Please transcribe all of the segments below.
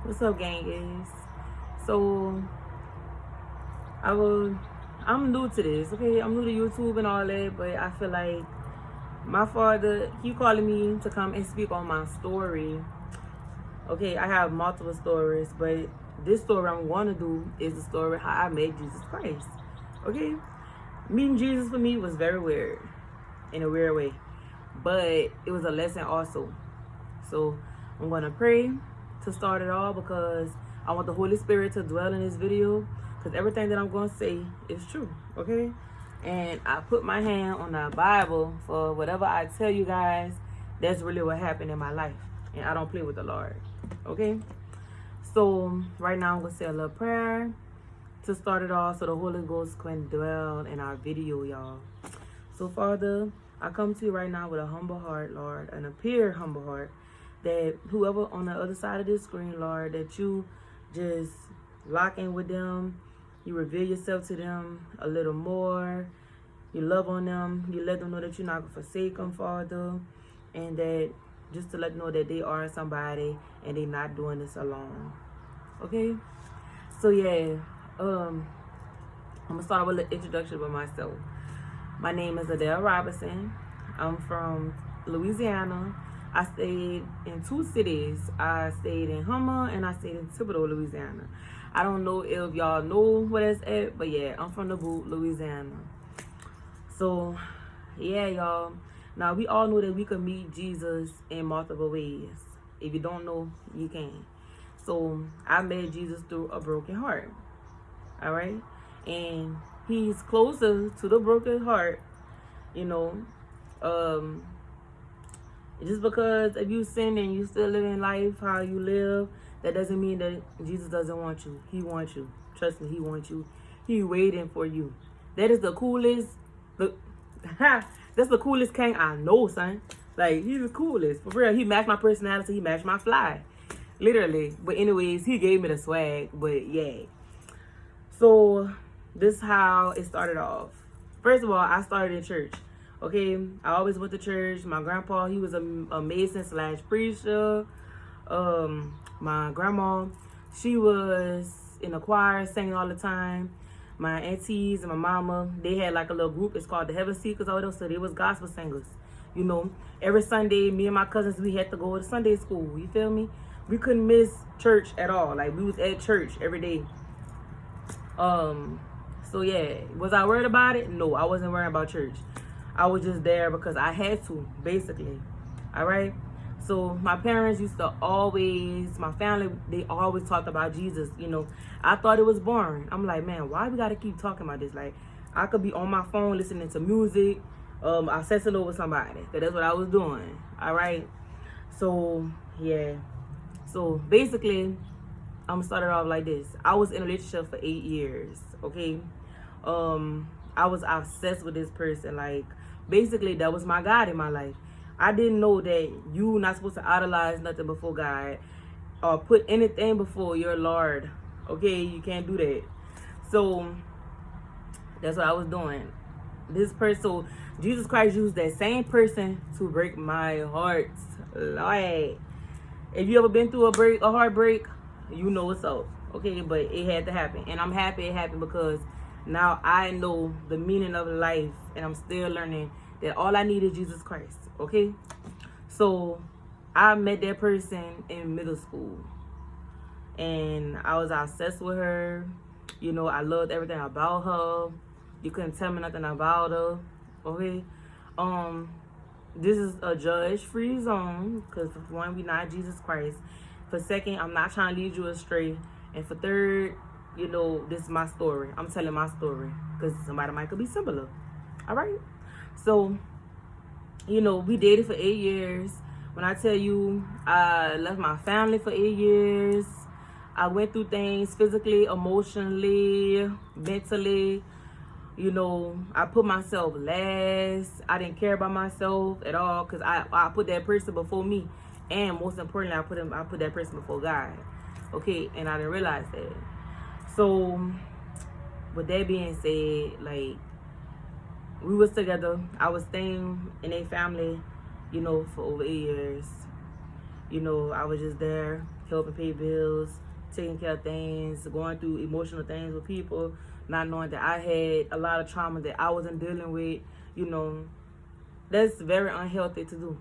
What's up, gang? Is so I will. I'm new to this. Okay, I'm new to YouTube and all that, but I feel like my father keep calling me to come and speak on my story. Okay, I have multiple stories, but this story I'm going to do is the story how I met Jesus Christ. Okay, meeting Jesus for me was very weird, in a weird way, but it was a lesson also. So I'm gonna pray to start it all because I want the Holy Spirit to dwell in this video because everything that I'm gonna say is true, okay? And I put my hand on the Bible for whatever I tell you guys, that's really what happened in my life. And I don't play with the Lord, okay? So right now I'm gonna say a little prayer to start it off so the Holy Ghost can dwell in our video, y'all. So Father, I come to you right now with a humble heart, Lord, and a pure humble heart, that whoever on the other side of this screen, Lord, that you just lock in with them, you reveal yourself to them a little more, you love on them, you let them know that you're not going to forsake them, Father, and that just to let them know that they are somebody and they're not doing this alone. Okay? So yeah, I'm going to start with an introduction about myself. My name is Adele Robinson. I'm from Louisiana. I stayed in two cities. I stayed in Hummer and I stayed in Thibodaux, Louisiana. I don't know if y'all know where that's at, but yeah, I'm from the boot, Louisiana. So, yeah, y'all. Now, we all know that we can meet Jesus in multiple ways. If you don't know, you can. So, I met Jesus through a broken heart. All right? And he's closer to the broken heart, you know. Just because if you sin and you still living life how you live, that doesn't mean that Jesus doesn't want you. He wants you. Trust me, he wants you. He waiting for you. That is the coolest. That's the coolest king I know, son. Like, he's the coolest. For real, he matched my personality. He matched my fly. Literally. But anyways, he gave me the swag. But yeah. So this is how it started off. First of all, I started in church. Okay, I always went to church. My grandpa, he was a mason slash preacher. My grandma, she was in the choir, singing all the time. My aunties and my mama, they had like a little group. It's called the Heaven Seekers. All those, so they was gospel singers. You know, every Sunday, me and my cousins, we had to go to Sunday school. You feel me? We couldn't miss church at all. Like, we was at church every day. So yeah, was I worried about it? No, I wasn't worried about church. I was just there because I had to, basically. All right. So my parents used to always, my family, they always talked about Jesus. You know, I thought it was boring. I'm like, man, why we gotta keep talking about this? Like, I could be on my phone listening to music, obsessing over somebody. So that's what I was doing. All right. So yeah. So basically, I'm gonna start it off like this. I was in a relationship for 8 years. Okay. I was obsessed with this person. Like, basically, that was my God in my life. I didn't know that you not supposed to idolize nothing before God or put anything before your Lord. Okay, you can't do that. So that's what I was doing. This person, so Jesus Christ used that same person to break my heart. Lord, if you ever been through a heartbreak, you know what's up. Okay, but it had to happen, and I'm happy it happened because now I know the meaning of life, and I'm still learning that all I need is Jesus Christ. Okay, so I met that person in middle school, and I was obsessed with her. You know, I loved everything about her. You couldn't tell me nothing about her. Okay, this is a judge-free zone because for one, we not Jesus Christ. For second, I'm not trying to lead you astray. And for third, you know, this is my story. I'm telling my story because somebody might could be similar. All right. So, you know, we dated for 8 years. When I tell you, I left my family for 8 years. I went through things physically, emotionally, mentally. You know, I put myself last. I didn't care about myself at all because I put that person before me. And most importantly, I put that person before God. Okay, and I didn't realize that. So, with that being said, like, we was together. I was staying in a family, you know, for over 8 years. You know, I was just there helping pay bills, taking care of things, going through emotional things with people, not knowing that I had a lot of trauma that I wasn't dealing with, you know, that's very unhealthy to do.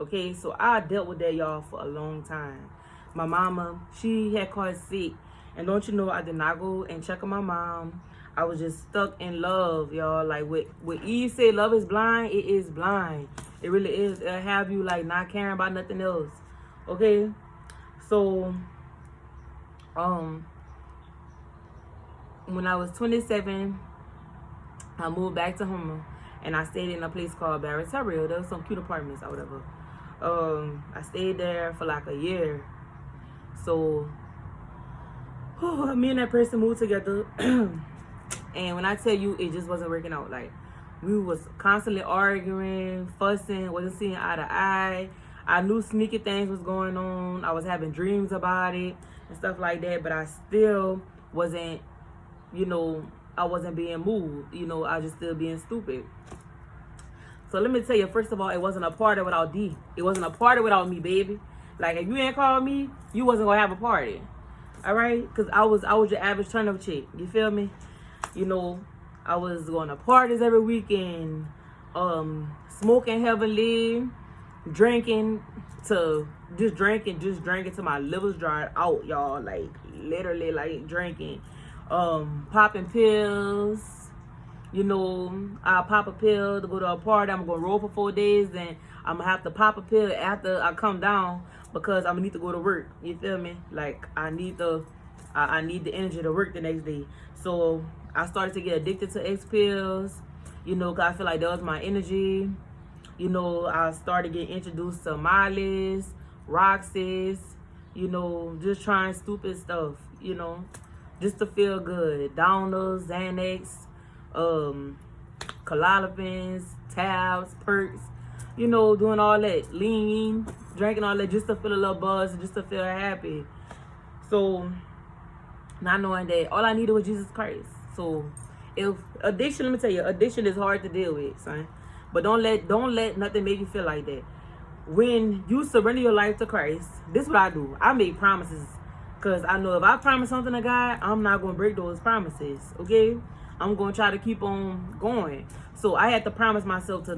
Okay, so I dealt with that, y'all, for a long time. My mama, she had caught sick, and don't you know, I did not go and check on my mom. I was just stuck in love, y'all. Like what Eve said, love is blind. It is blind. It really is. It'll have you like not caring about nothing else. Okay, so when I was 27, I moved back to Houma, and I stayed in a place called Barrett Terrell. There was some cute apartments or whatever. I stayed there for like a year. So me and that person moved together. And when I tell you, it just wasn't working out. Like, we was constantly arguing, fussing, wasn't seeing eye to eye. I knew sneaky things was going on. I was having dreams about it and stuff like that, but I still wasn't, you know, I wasn't being moved. You know, I was just still being stupid. So let me tell you, first of all, it wasn't a party without D. It wasn't a party without me, baby. Like, if you ain't called me, you wasn't gonna have a party. All right? Because I was your average turn-up chick. You feel me? You know, I was going to parties every weekend, smoking heavily, drinking till my liver's dried out, y'all. Like, literally, like, drinking. Popping pills. You know, I'll pop a pill to go to a party. I'm going to roll for 4 days. Then I'm going to have to pop a pill after I come down because I'm going to need to go to work. You feel me? Like, I need the energy to work the next day. So I started to get addicted to X pills, you know, because I feel like that was my energy. You know, I started getting introduced to Miley's, Roxy's, you know, just trying stupid stuff, you know, just to feel good. Downers, Xanax, Klonopins, tabs, perks, you know, doing all that, lean, drinking all that just to feel a little buzz, just to feel happy. So, not knowing that all I needed was Jesus Christ. So, if addiction, let me tell you, addiction is hard to deal with, son. But don't let nothing make you feel like that. When you surrender your life to Christ, this is what I do. I make promises. Because I know if I promise something to God, I'm not going to break those promises. Okay? I'm going to try to keep on going. So I had to promise myself to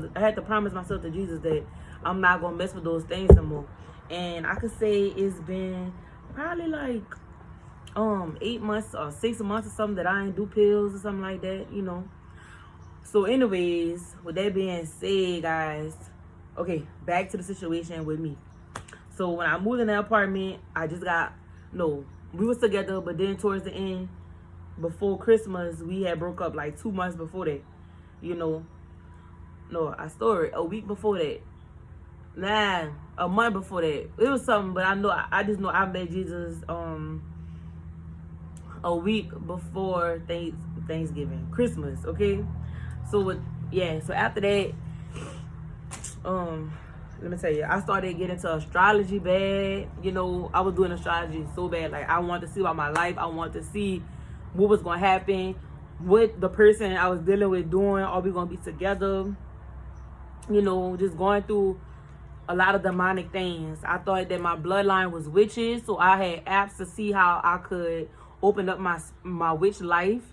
Jesus that I'm not going to mess with those things no more. And I could say it's been probably like 8 months or 6 months or something that I ain't do pills or something like that, you know. So anyways, with that being said, guys, okay, back to the situation with me. So when I moved in that apartment, we was together, but then towards the end, before Christmas, we had broke up like 2 months before that, you know. No, I started a week before that. Nah, a month before that. It was something, but I just know I met Jesus a week before Thanksgiving, Christmas, okay? So so after that, let me tell you, I started getting into astrology bad. You know, I was doing astrology so bad. Like, I wanted to see about my life. I wanted to see what was going to happen, what the person I was dealing with doing. Are we going to be together? You know, just going through a lot of demonic things. I thought that my bloodline was witches, so I had apps to see how I could open up my witch life.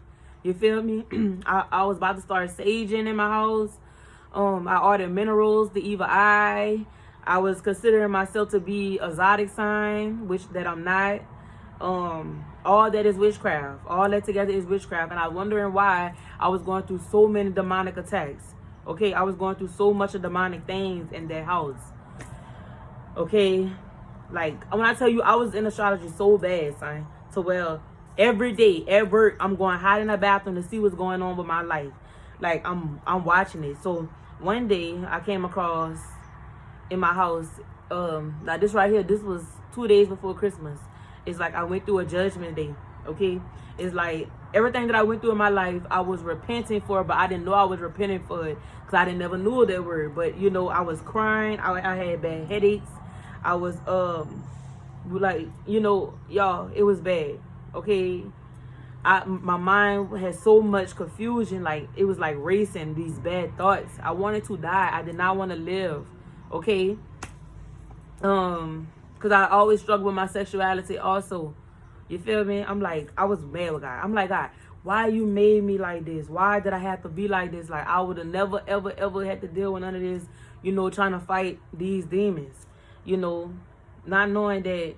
You feel me? I was about to start saging in my house. I ordered minerals, the evil eye. I was considering myself to be a zodiac sign, which that I'm not. All that is witchcraft. All that together is witchcraft. And I was wondering why I was going through so many demonic attacks. Okay, I was going through so much of demonic things in that house. Okay, like when I tell you, I was in astrology so bad, son. So well, every day at work, I'm going hide in the bathroom to see what's going on with my life. Like I'm watching it. So one day I came across in my house, now this right here, this was 2 days before Christmas. It's like I went through a judgment day. Okay, it's like everything that I went through in my life, I was repenting for, but I didn't know I was repenting for it because I didn't never knew that word. But you know, I was crying. I had bad headaches. I was like, you know, y'all, it was bad. Okay, my mind had so much confusion, like it was like racing these bad thoughts. I wanted to die. I did not want to live. Okay, Because I always struggle with my sexuality also. You feel me? I'm like, I was mad with God. I'm like, God, why you made me like this? Why did I have to be like this? Like, I would have never, ever, ever had to deal with none of this, trying to fight these demons, not knowing that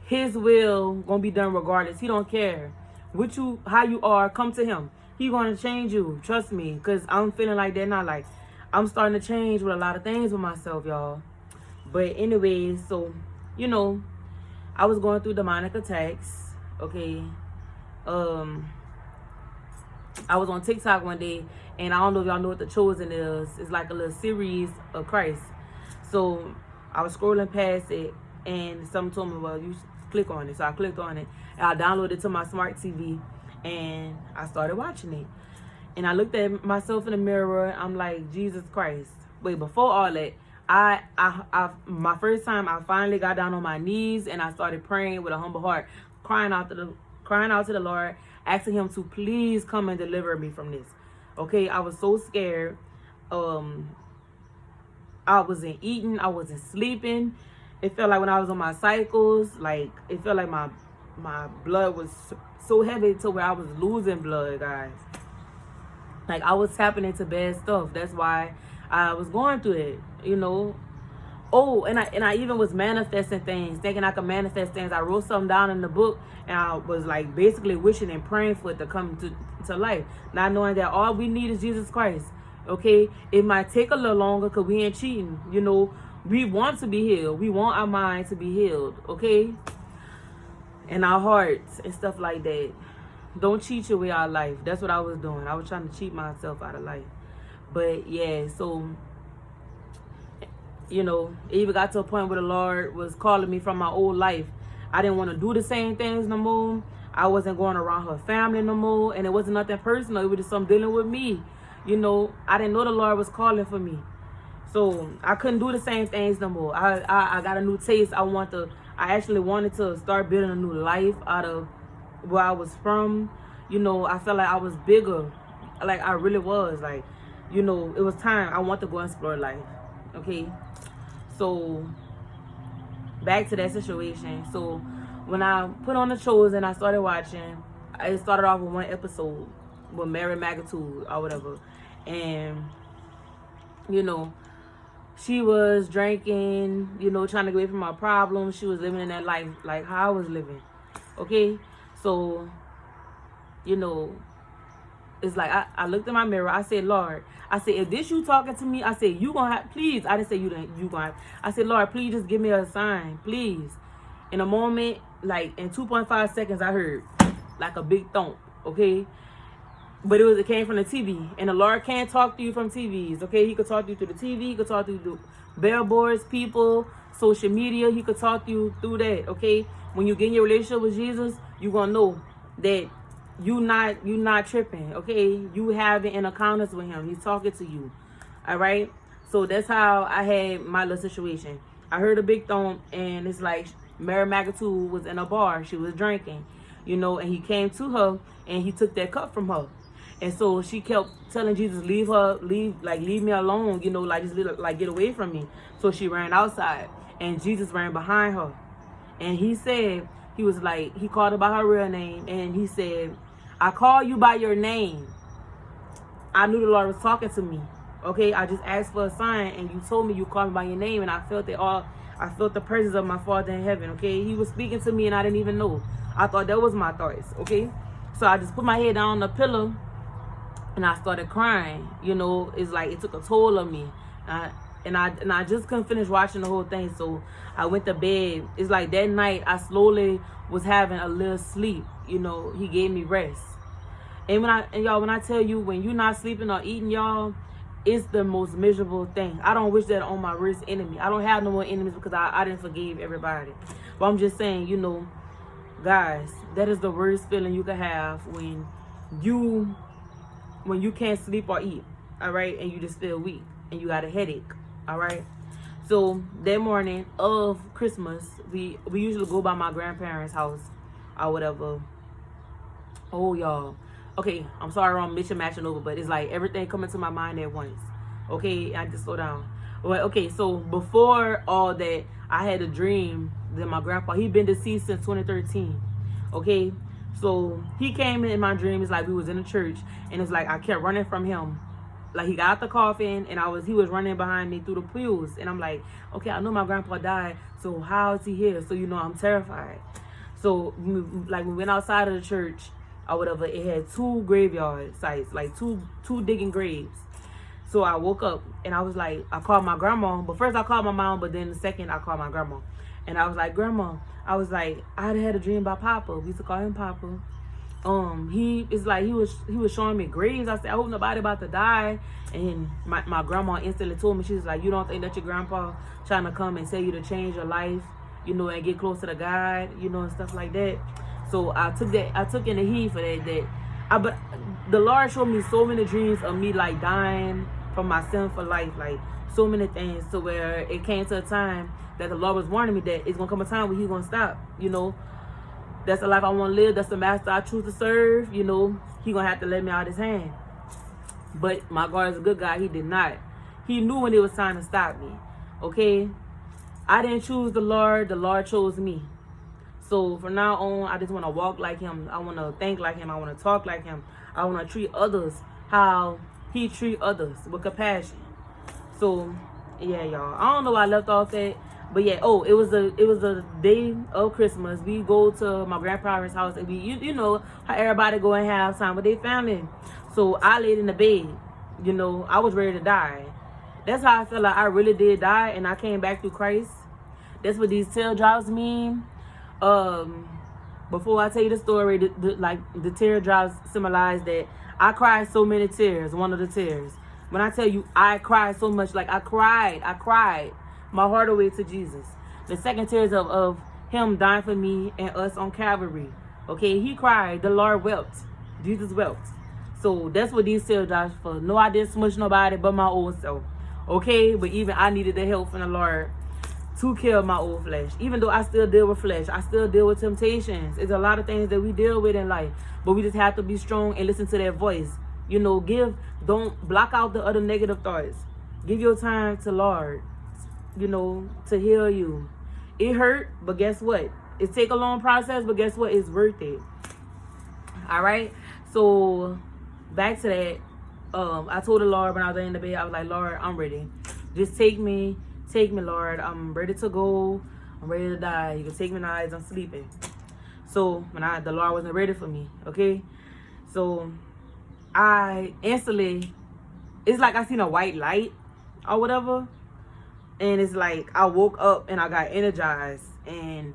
his will gonna be done regardless. He don't care how you are. Come to him. He gonna change you. Trust me, because I'm feeling like that now. Like, I'm starting to change with a lot of things with myself, y'all. But anyways, so, I was going through demonic attacks, okay? I was on TikTok one day, and I don't know if y'all know what The Chosen is. It's like a little series of Christ. So I was scrolling past it, and someone told me, well, you should click on it. So I clicked on it, and I downloaded it to my smart TV, and I started watching it. And I looked at myself in the mirror. I'm like, Jesus Christ. Wait, before all that, my first time, I finally got down on my knees, and I started praying with a humble heart, crying out to the Lord, asking him to please come and deliver me from this. Okay, I was so scared. I wasn't eating, I wasn't sleeping. It felt like when I was on my cycles, like it felt like my blood was so heavy to where I was losing blood, guys. Like, I was tapping into bad stuff. That's why I was going through it, Oh, and I even was manifesting things, thinking I could manifest things. I wrote something down in the book, and I was like basically wishing and praying for it to come to life, not knowing that all we need is Jesus Christ. Okay, it might take a little longer because we ain't cheating. We want to be healed. We want our mind to be healed. Okay, and our hearts and stuff like that. Don't cheat your way out of life. That's what I was doing. I was trying to cheat myself out of life. But yeah, so it even got to a point where the Lord was calling me from my old life. I didn't want to do the same things no more. I wasn't going around her family no more. And it wasn't nothing personal. It was just something dealing with me. I didn't know the Lord was calling for me. So I couldn't do the same things no more. I got a new taste. I actually wanted to start building a new life out of where I was from. I felt like I was bigger. Like, I really was. Like, it was time. I want to go and explore life. Okay, so back to that situation. So when I put on The Chosen, I started watching. I started off with one episode with Mary Magnitude or whatever, and she was drinking, trying to get away from my problems. She was living in that life like how I was living. Okay, so it's like I looked in my mirror. I said, Lord, I said, if this you talking to me, I said, you gonna have, please. I didn't say you gonna have. I said, Lord, please just give me a sign, please. In a moment, like in 2.5 seconds, I heard like a big thump, okay? But it came from the TV. And the Lord can't talk to you from TVs, okay? He could talk to you through the TV. He could talk to you through billboards, people, social media. He could talk to you through that, okay? When you get in your relationship with Jesus, you gonna know that you not tripping, okay? You having an encounters with him. He's talking to you. All right? So that's how I had my little situation. I heard a big thump, and it's like Mary Magnitude was in a bar. She was drinking, and he came to her, and he took that cup from her. And so she kept telling Jesus, leave me alone, just get away from me. So she ran outside, and Jesus ran behind her. And he said, he called her by her real name, and he said, I call you by your name. I knew the Lord was talking to me. Okay, I just asked for a sign, and you told me you called me by your name, and I felt I felt the presence of my Father in heaven. Okay, he was speaking to me, and I didn't even know. I thought that was my thoughts. Okay, so I just put my head down on the pillow, and I started crying. It's like it took a toll on me. And I just couldn't finish watching the whole thing, so I went to bed. It's like that night I slowly was having a little sleep. He gave me rest. And when I tell you, when you're not sleeping or eating, y'all, it's the most miserable thing. I don't wish that on my worst enemy. I don't have no more enemies because I didn't forgive everybody. But I'm just saying, guys, that is the worst feeling you can have when you can't sleep or eat, all right, and you just feel weak and you got a headache. All right. So that morning of Christmas, we usually go by my grandparents' house or whatever. Oh, y'all. Okay, I'm sorry I'm matching over, but it's like everything coming to my mind at once. Okay, I just slow down. Well, okay, so before all that, I had a dream that my grandpa, he been deceased since 2013. Okay, so he came in my dream. It's like we was in a church, and it's like I kept running from him. Like he got out the coffin, and he was running behind me through the pews, and I'm like, okay, I know my grandpa died, so how is he here? So I'm terrified. So like we went outside of the church or whatever. It had 2 graveyard sites, like two digging graves. So I woke up and I was like, I called my grandma. But first I called my mom, but then the second I called my grandma. And I was like, Grandma, I was like, I had a dream about Papa. We used to call him Papa. He was showing me graves. I said, I hope nobody about to die. And my grandma instantly told me, she was like, you don't think that your grandpa trying to come and tell you to change your life, and get closer to God, and stuff like that. So I took in the heat for that. But the Lord showed me so many dreams of me like dying from my sinful life, like so many things, to where it came to a time that the Lord was warning me that it's gonna come a time where He's gonna stop. That's the life I want to live. That's the master I choose to serve. He gonna have to let me out of His hand. But my God is a good guy. He did not. He knew when it was time to stop me. Okay, I didn't choose the Lord. The Lord chose me. So from now on, I just want to walk like Him. I want to think like Him. I want to talk like Him. I want to treat others how He treat others, with compassion. So yeah, y'all. I don't know why I left off that, but yeah. Oh, it was a day of Christmas. We go to my grandparents' house, and we you know how everybody go and have time with their family. So I laid in the bed. I was ready to die. That's how I felt like I really did die, and I came back through Christ. That's what these teardrops mean. Before I tell you the story, the teardrops symbolize that I cried so many tears. One of the tears, when I tell you I cried so much, like I cried my heart away to Jesus. The second tears of Him dying for me and us on Calvary. Okay, He cried. The Lord wept. Jesus wept. So that's what these teardrops for. No, I didn't smush nobody but my old self. Okay, but even I needed the help from the Lord to kill my old flesh. Even though I still deal with flesh, I still deal with temptations. It's a lot of things that we deal with in life, but we just have to be strong and listen to that voice. Don't block out the other negative thoughts. Give your time to Lord, to heal you. It hurt, but guess what? It take a long process, but guess what? It's worth it. All right. So back to that. I told the Lord when I was in the bed, I was like, Lord, I'm ready. Just take me, Lord. I'm ready to go. I'm ready to die. You can take me now as I'm sleeping. So when the Lord wasn't ready for me, okay? So I instantly, it's like I seen a white light or whatever. And it's like I woke up and I got energized. And,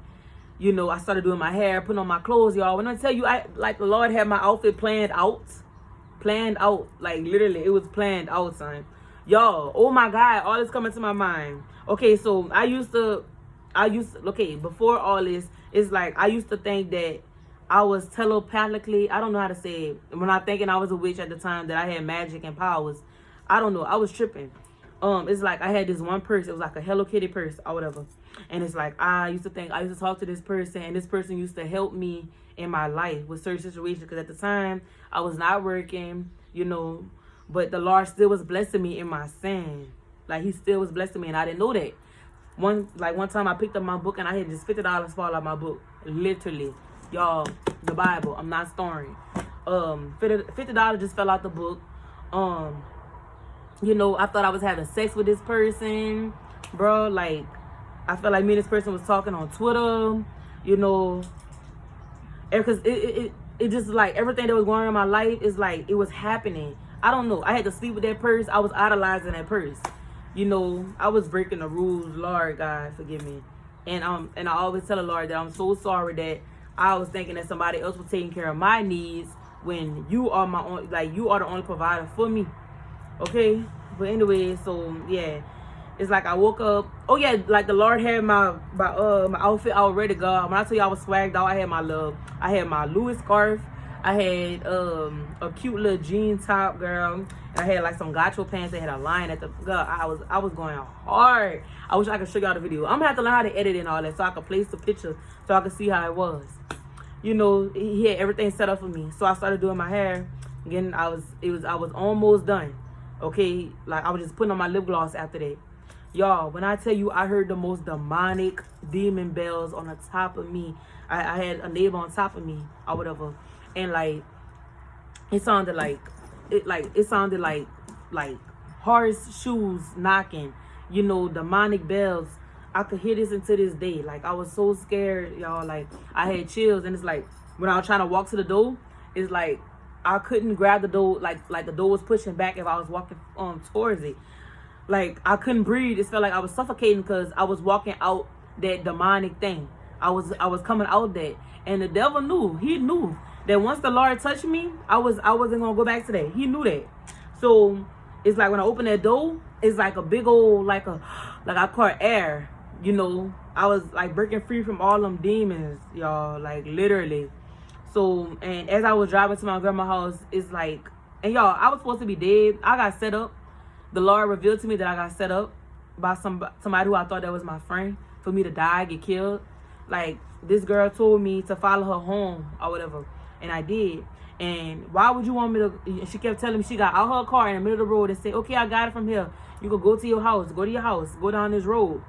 I started doing my hair, putting on my clothes, y'all. When I tell you, the Lord had my outfit planned out. Like literally, it was planned out, son. Y'all, oh my God, all this coming to my mind. Okay, so before all this, it's like I used to think that I was telepathically, I don't know how to say it, when I thinking I was a witch at the time, that I had magic and powers. I don't know, I was tripping. It's like I had this one purse, it was like a Hello Kitty purse or whatever. And it's like I used to talk to this person, and this person used to help me in my life with certain situations, because at the time I was not working, but the Lord still was blessing me in my sin. Like He still was blessing me, and I didn't know that. One time I picked up my book and I had just $50 fall out my book. Literally. Y'all, the Bible. I'm not storing. $50 just fell out the book. I thought I was having sex with this person. Bro, like, I felt like me and this person was talking on Twitter. Because it just like everything that was going on in my life is like it was happening. I don't know. I had to sleep with that purse. I was idolizing that purse. I was breaking the rules. Lord God, forgive me. And I always tell the Lord that I'm so sorry that I was thinking that somebody else was taking care of my needs when you are you are the only provider for me. Okay? But anyway, so yeah. It's like I woke up. Oh yeah, like the Lord had my outfit already, God. When I tell you I was swagged out, I had my Louis scarf. I had a cute little jean top, girl. And I had like some gacho pants that had a line at the girl. I was going hard. I wish I could show y'all the video. I'm gonna have to learn how to edit and all that so I could place the picture so I could see how it was. He had everything set up for me. So I started doing my hair. Again, I was almost done. Okay, like I was just putting on my lip gloss after that. Y'all, when I tell you I heard the most demonic demon bells on the top of me. I had a neighbor on top of me or whatever. And like it sounded like horseshoes knocking, demonic bells. I could hear this into this day. Like I was so scared, y'all. Like I had chills, and it's like when I was trying to walk to the door, it's like I couldn't grab the door, like the door was pushing back if I was walking towards it. Like I couldn't breathe. It felt like I was suffocating because I was walking out that demonic thing. I was coming out that, and the devil knew. He knew that once the Lord touched me, I wasn't gonna go back to that. He knew that. So it's like when I opened that door, it's like a big old like I caught air. I was like breaking free from all them demons, y'all. Like literally. So, and as I was driving to my grandma's house, it's like, and y'all, I was supposed to be dead. I got set up. The Lord revealed to me that I got set up by somebody who I thought that was my friend for me to die, get killed. Like, this girl told me to follow her home or whatever, and I did. And why would you want me to? She kept telling me she got out her car in the middle of the road and said, okay, I got it from here. You can go to your house, go down this road.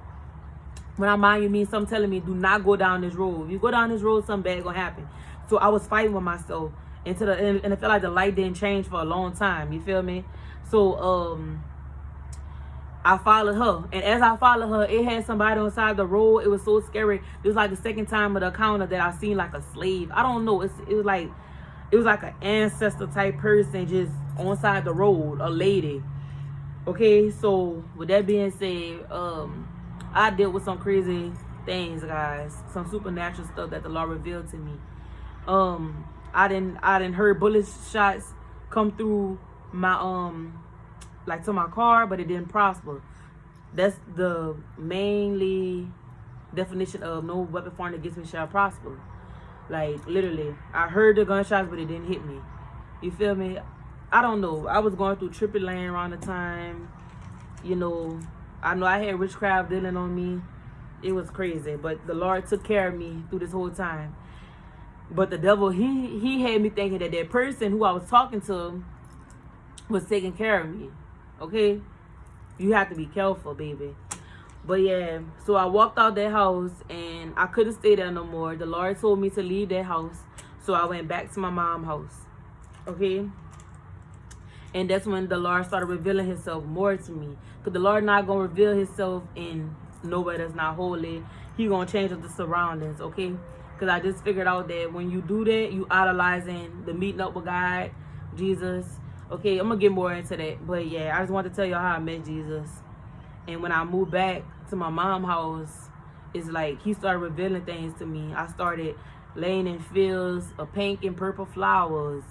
When I mind you mean something telling me, do not go down this road. If you go down this road, something bad gonna happen. So I was fighting with myself and it felt like the light didn't change for a long time. You feel me? So I followed her, and as I followed her, it had somebody on the side of the road. It was so scary. It was like the second time of the encounter that I seen like a slave. I don't know. It was like an ancestor type person just on side the road, a lady. Okay, so with that being said, I dealt with some crazy things, guys. Some supernatural stuff that the Lord revealed to me. I didn't heard bullet shots come through my like to my car, but it didn't prosper. That's the mainly definition of no weapon formed against me shall prosper. Like literally, I heard the gunshots, but it didn't hit me. You feel me? I don't know. I was going through trippy land around the time. I know I had witchcraft dealing on me. It was crazy, but the Lord took care of me through this whole time. But the devil, he had me thinking that person who I was talking to was taking care of me. Okay? You have to be careful, baby. But yeah, so I walked out that house and I couldn't stay there no more. The Lord told me to leave that house. So I went back to my mom's house. Okay? And that's when the Lord started revealing himself more to me. Because the Lord not going to reveal himself in nowhere that's not holy. He going to change up the surroundings, okay? Because I just figured out that when you do that, you idolizing the meeting up with God, Jesus. Okay, I'm going to get more into that. But yeah, I just want to tell y'all how I met Jesus. And when I moved back to my mom's house, it's like he started revealing things to me. I started laying in fields of pink and purple flowers.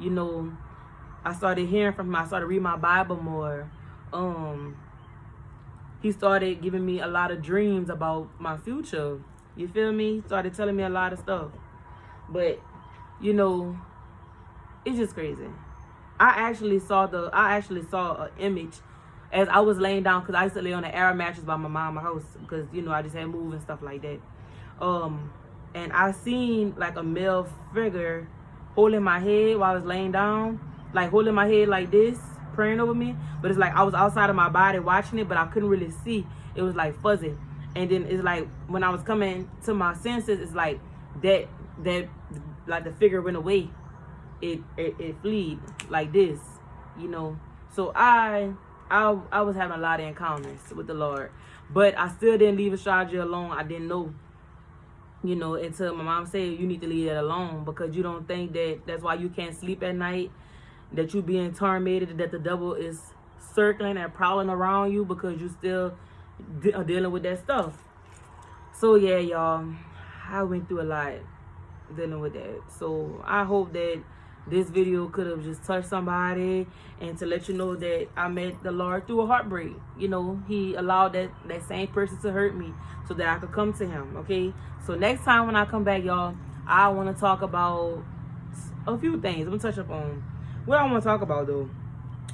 I started hearing from him. I started reading my Bible more. He started giving me a lot of dreams about my future. You feel me? He started telling me a lot of stuff. But, it's just crazy. I actually saw an image as I was laying down, because I used to lay on an air mattress by my mama's house because, I just had moved and stuff like that. And I seen like a male figure holding my head while I was laying down, like holding my head like this, praying over me. But it's like I was outside of my body watching it, but I couldn't really see. It was like fuzzy. And then it's like when I was coming to my senses, it's like that like the figure went away. It fled like this, So I was having a lot of encounters with the Lord, but I still didn't leave astrology alone. I didn't know, until my mom said you need to leave that alone because you don't think that's why you can't sleep at night, that you being tormented, that the devil is circling and prowling around you because you still dealing with that stuff. So yeah, y'all, I went through a lot dealing with that. So I hope that this video could have just touched somebody and to let you know that I met the Lord through a heartbreak. He allowed that same person to hurt me so that I could come to him, okay? So next time when I come back, y'all, I want to talk about a few things. I'm going to touch up on what I want to talk about, though.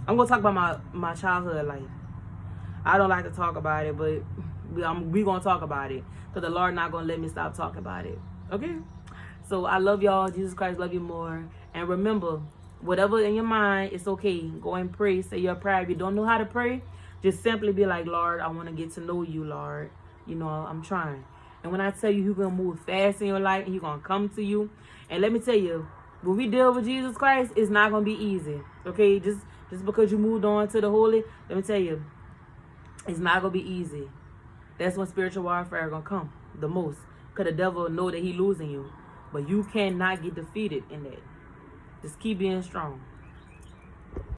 I'm going to talk about my childhood life. I don't like to talk about it, but we going to talk about it because the Lord not going to let me stop talking about it, okay? So I love y'all. Jesus Christ love you more. And remember, whatever in your mind, it's okay. Go and pray. Say your prayer. If you don't know how to pray, Just simply be like, Lord, I want to get to know you, Lord. You know, I'm trying. And when I tell you He's going to move fast in your life, He's going to come to you. And let me tell you, when we deal with Jesus Christ, it's not going to be easy. Okay? Just because you moved on to the holy, let me tell you, it's not going to be easy. That's when spiritual warfare going to come the most. Because the devil know that he's losing you. But you cannot get defeated in that. Just keep being strong.